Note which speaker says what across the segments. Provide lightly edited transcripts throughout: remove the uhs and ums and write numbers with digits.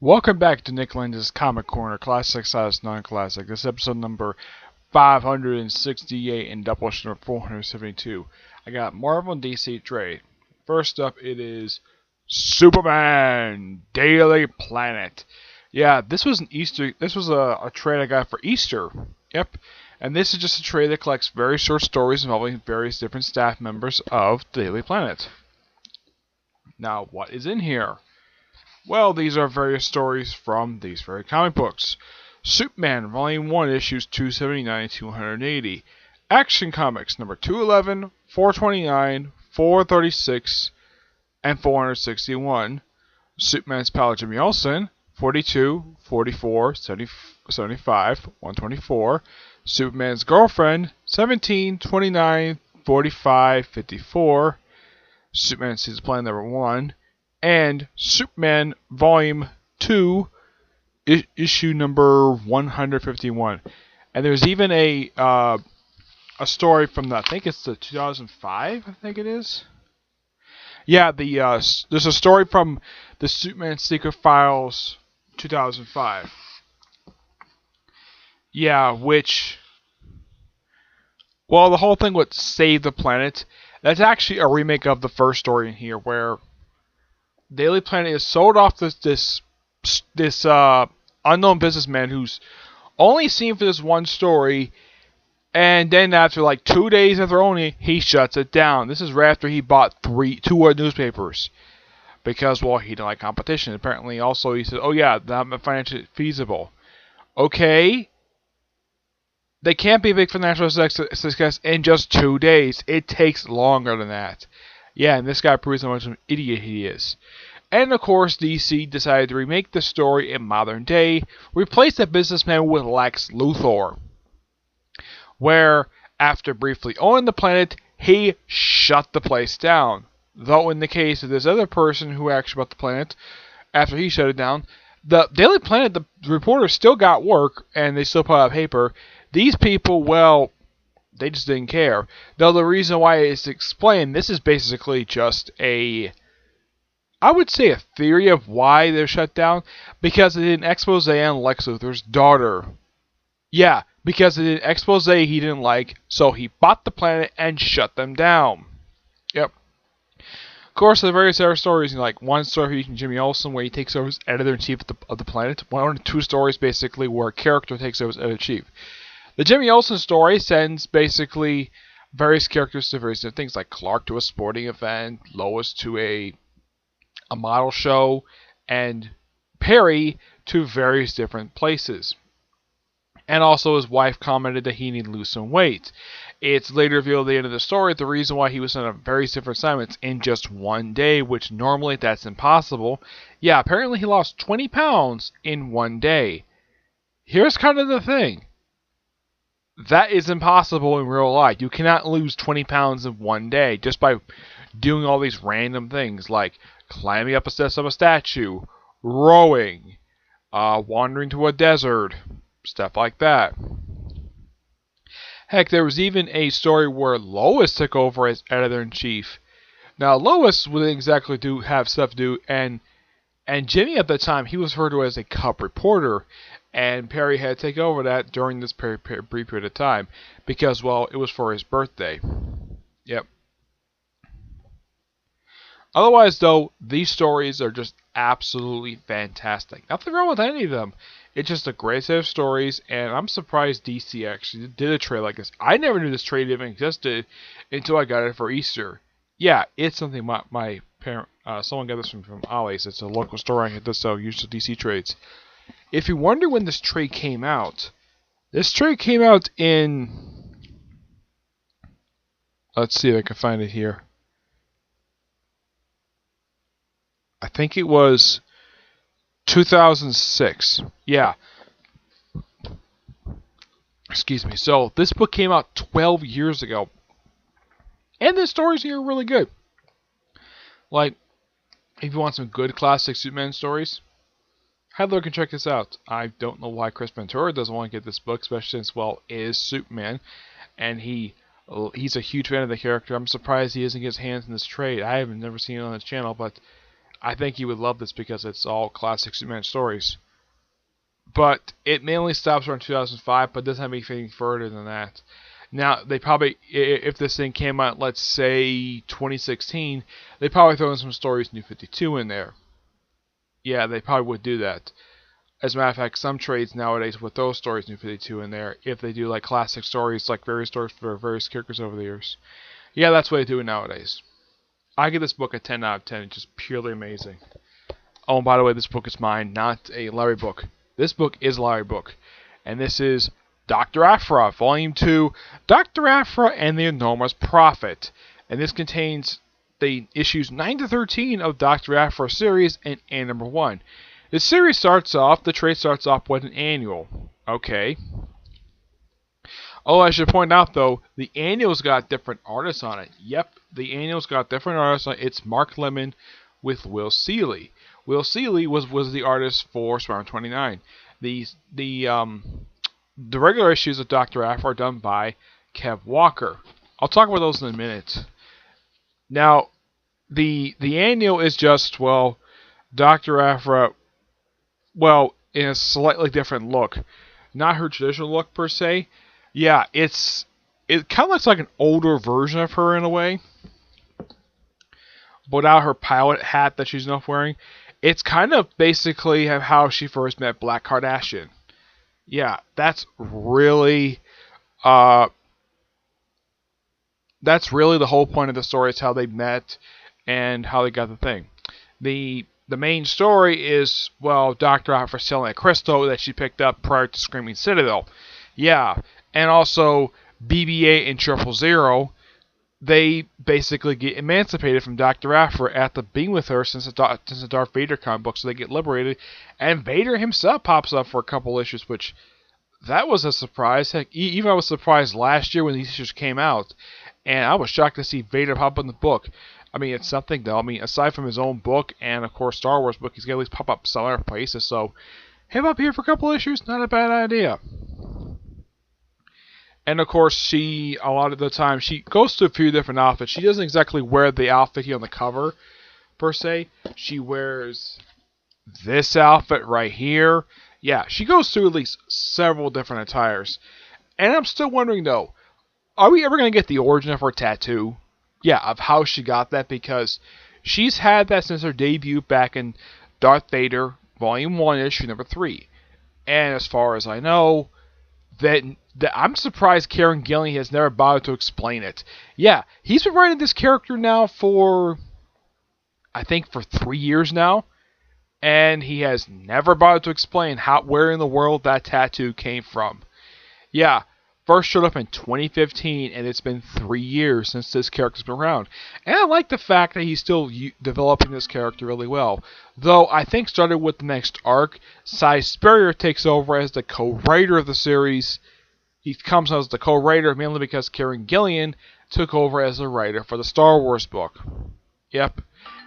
Speaker 1: Welcome back to Nick Lenz's Comic Corner, Classic Size Non-Classic. This is episode number 568 and Doubleshot number 472. I got Marvel and DC trade. First up, it is Superman Daily Planet. Yeah, this was an Easter. This was a trade I got for Easter. Yep, and this is just a trade that collects very short stories involving various different staff members of Daily Planet. Now, what is in here? Well, these are various stories from these very comic books. Superman, Volume 1, Issues 279 and 280. Action Comics, number 211, 429, 436, and 461. Superman's pal Jimmy Olsen, 42, 44, 75, 124. Superman's girlfriend, 17, 29, 45, 54. Superman sees Plan number 1. And Superman Volume 2, issue number 151. And there's even a story from I think it's the 2005, I think it is. Yeah, there's a story from the Superman Secret Files 2005. Yeah, which, well, the whole thing would save the planet. That's actually a remake of the first story in here, where Daily Planet is sold off this unknown businessman who's only seen for this one story, and then after like 2 days after owning it, he shuts it down. This is right after he bought two newspapers because, well, he didn't like competition. Apparently, also he said, "Oh yeah, not financially feasible." Okay, they can't be a big financial success in just 2 days. It takes longer than that. Yeah, and this guy proves how much of an idiot he is. And of course, DC decided to remake the story in modern day, replace the businessman with Lex Luthor, where, after briefly owning the planet, he shut the place down. Though in the case of this other person who actually bought the planet, after he shut it down, the Daily Planet, the reporters still got work, and they still put out paper. These people, well, they just didn't care. Though the reason why it's explained, this is basically just I would say a theory of why they're shut down. Because they did an expose on Lex Luthor's daughter. Yeah, because they did an expose he didn't like, so he bought the planet and shut them down. Yep. Of course, the various other stories, like one story featuring Jimmy Olsen, where he takes over as editor-in-chief of the planet. One or two stories, basically, where a character takes over as editor-in-chief. The Jimmy Olsen story sends basically various characters to various different things, like Clark to a sporting event, Lois to a model show, and Perry to various different places. And also his wife commented that he needed to lose some weight. It's later revealed at the end of the story the reason why he was sent on various different assignments in just 1 day, which normally that's impossible. Yeah, apparently he lost 20 pounds in 1 day. Here's kind of the thing. That is impossible in real life. You cannot lose 20 pounds in 1 day just by doing all these random things like climbing up a steps of a statue, rowing, wandering to a desert, stuff like that. Heck, there was even a story where Lois took over as editor-in-chief. Now, Lois wouldn't exactly have stuff to do, and Jimmy at the time, he was referred to as a cub reporter, and Perry had to take over that during this brief period of time because, well, it was for his birthday. Yep. Otherwise, though, these stories are just absolutely fantastic. Nothing wrong with any of them. It's just a great set of stories, and I'm surprised DC actually did a trade like this. I never knew this trade even existed until I got it for Easter. Yeah, it's something my parent, someone got this from Ollie's. It's a local store I had to sell used DC trades. If you wonder when this trade came out in, let's see if I can find it here. I think it was 2006. Yeah. Excuse me. So this book came out 12 years ago. And the stories here are really good. Like, if you want some good classic Superman stories, have a look and check this out. I don't know why Chris Ventura doesn't want to get this book, especially since, well, it is Superman. And he's a huge fan of the character. I'm surprised he doesn't get his hands in this trade. I have never seen it on his channel, but I think you would love this because it's all classic Superman stories. But it mainly stops around 2005, but doesn't have anything further than that. Now, they probably, if this thing came out, let's say 2016, they probably throw in some stories New 52 in there. Yeah, they probably would do that. As a matter of fact, some trades nowadays would throw stories New 52 in there if they do like classic stories, like various stories for various characters over the years. Yeah, that's what they do nowadays. I give this book a 10 out of 10. It's just purely amazing. Oh, and by the way, this book is mine, not a Larry book. This book is a Larry book. And this is Dr. Aphra, Volume 2, Dr. Aphra and the Enormous Prophet. And this contains the issues 9 to 13 of Dr. Aphra series and number 1. The series the trade starts off with an annual. Okay. Oh, I should point out, though, the annual's got different artists on it. Yep, the annual's got different artists on it. It's Mark Lemon with Will Seeley. Will Seeley was the artist for Spider-Man 29. The regular issues of Dr. Aphra are done by Kev Walker. I'll talk about those in a minute. Now, the annual is just, well, Dr. Aphra, well, in a slightly different look. Not her traditional look, per se. Yeah, it kind of looks like an older version of her in a way. But without her pilot hat that she's not wearing. It's kind of basically how she first met Black Kardashian. Yeah, that's really the whole point of the story. Is how they met and how they got the thing. The main story is, well, Dr. Aphra selling a crystal that she picked up prior to Screaming Citadel. Yeah, and also BB-8 and 000. They basically get emancipated from Dr. Aphra after being with her since the Darth Vader comic book, so they get liberated. And Vader himself pops up for a couple issues, which that was a surprise. Heck, even I was surprised last year when these issues came out, and I was shocked to see Vader pop up in the book. I mean, it's something though. I mean, aside from his own book and of course Star Wars book, he's gonna at least pop up some other places. So him up here for a couple issues, not a bad idea. And of course, a lot of the time, she goes to a few different outfits. She doesn't exactly wear the outfit here on the cover, per se. She wears this outfit right here. Yeah, she goes through at least several different attires. And I'm still wondering, though, are we ever going to get the origin of her tattoo? Yeah, of how she got that, because she's had that since her debut back in Darth Vader, Volume 1, Issue number 3. And as far as I know, that I'm surprised Kieran Gillen has never bothered to explain it. Yeah, he's been writing this character now for, I think, for 3 years now, and he has never bothered to explain where in the world that tattoo came from. Yeah, first showed up in 2015, and it's been 3 years since this character's been around. And I like the fact that he's still developing this character really well. Though, I think starting with the next arc, Cy Spurrier takes over as the co-writer of the series. He comes as the co-writer mainly because Kieran Gillen took over as the writer for the Star Wars book. Yep,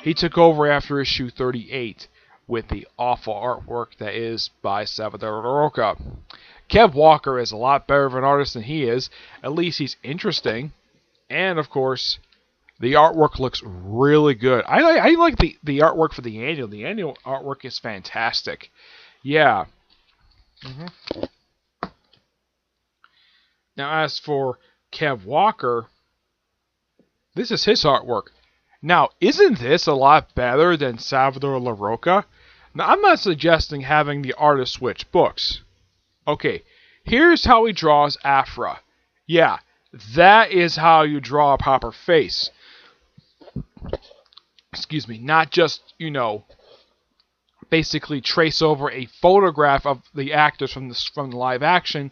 Speaker 1: he took over after issue 38 with the awful artwork that is by Salvador LaRocca. Kev Walker is a lot better of an artist than he is. At least he's interesting. And, of course, the artwork looks really good. I like the artwork for the annual. The annual artwork is fantastic. Yeah. Now, as for Kev Walker, this is his artwork. Now, isn't this a lot better than Salvador LaRocca? Now, I'm not suggesting having the artist switch books. Okay, here's how he draws Aphra. Yeah, that is how you draw a proper face. Excuse me, not just, basically trace over a photograph of the actors from the live action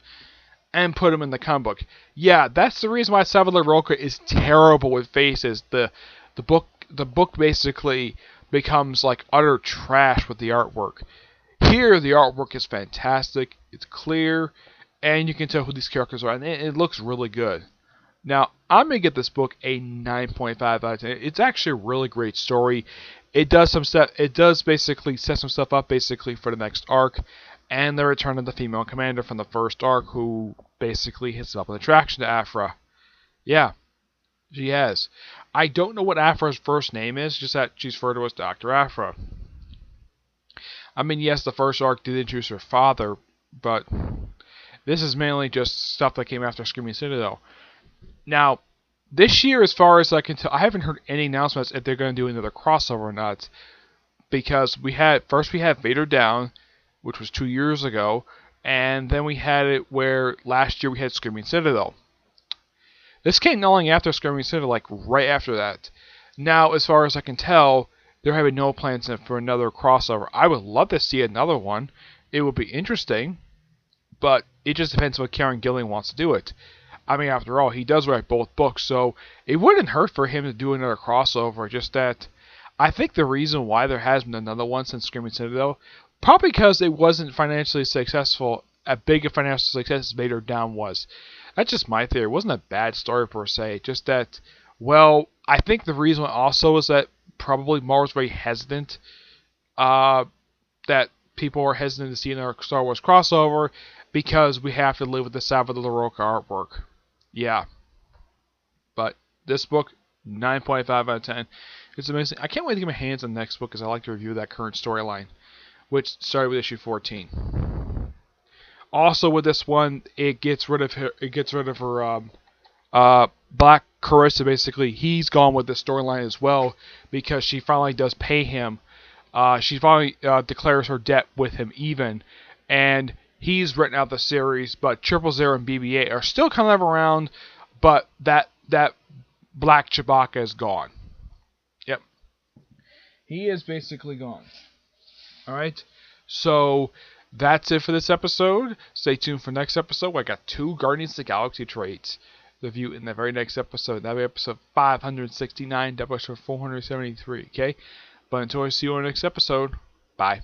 Speaker 1: and put them in the comic book. Yeah, that's the reason why Salvador LaRocca is terrible with faces. The book basically becomes like utter trash with the artwork. Here, the artwork is fantastic. It's clear, and you can tell who these characters are, and it looks really good. Now, I'm gonna give this book a 9.5 out of 10. It's actually a really great story. It does basically set some stuff up basically for the next arc, and the return of the female commander from the first arc, who basically hits up an attraction to Aphra. Yeah. She has. I don't know what Aphra's first name is, just that she's referred to as Dr. Aphra. I mean, yes, the first arc did introduce her father, but this is mainly just stuff that came after Screaming Citadel. Now, this year, as far as I can tell, I haven't heard any announcements if they're going to do another crossover or not. Because we had Vader Down, which was 2 years ago, and then we had it where last year we had Screaming Citadel. This came not long after Screaming Citadel, like right after that. Now, as far as I can tell, they're having no plans for another crossover. I would love to see another one. It would be interesting, but it just depends what Karen Gillan wants to do it. I mean, after all, he does write both books, so it wouldn't hurt for him to do another crossover. Just that, I think the reason why there hasn't been another one since Screaming Citadel, probably because it wasn't financially successful, as big a financial success as Vader Down was. That's just my theory. It wasn't a bad story per se, just that, well, I think the reason also is that probably Marvel's very hesitant, that people are hesitant to see another Star Wars crossover, because we have to live with the Salvador LaRocca artwork. Yeah. But this book, 9.5 out of 10. It's amazing. I can't wait to get my hands on the next book because I like to review that current storyline, which started with issue 14. Also, with this one, it gets rid of her. Black Carissa. Basically, he's gone with the storyline as well because she finally does pay him. She finally declares her debt with him even, and he's written out the series. But 000 and BB-8 are still kind of around, but that Black Chewbacca is gone. Yep, he is basically gone. All right, so that's it for this episode. Stay tuned for next episode. I got 2 Guardians of the Galaxy traits to view in the very next episode. That'll be episode 569, episode 473. Okay, but until I see you on the next episode, bye.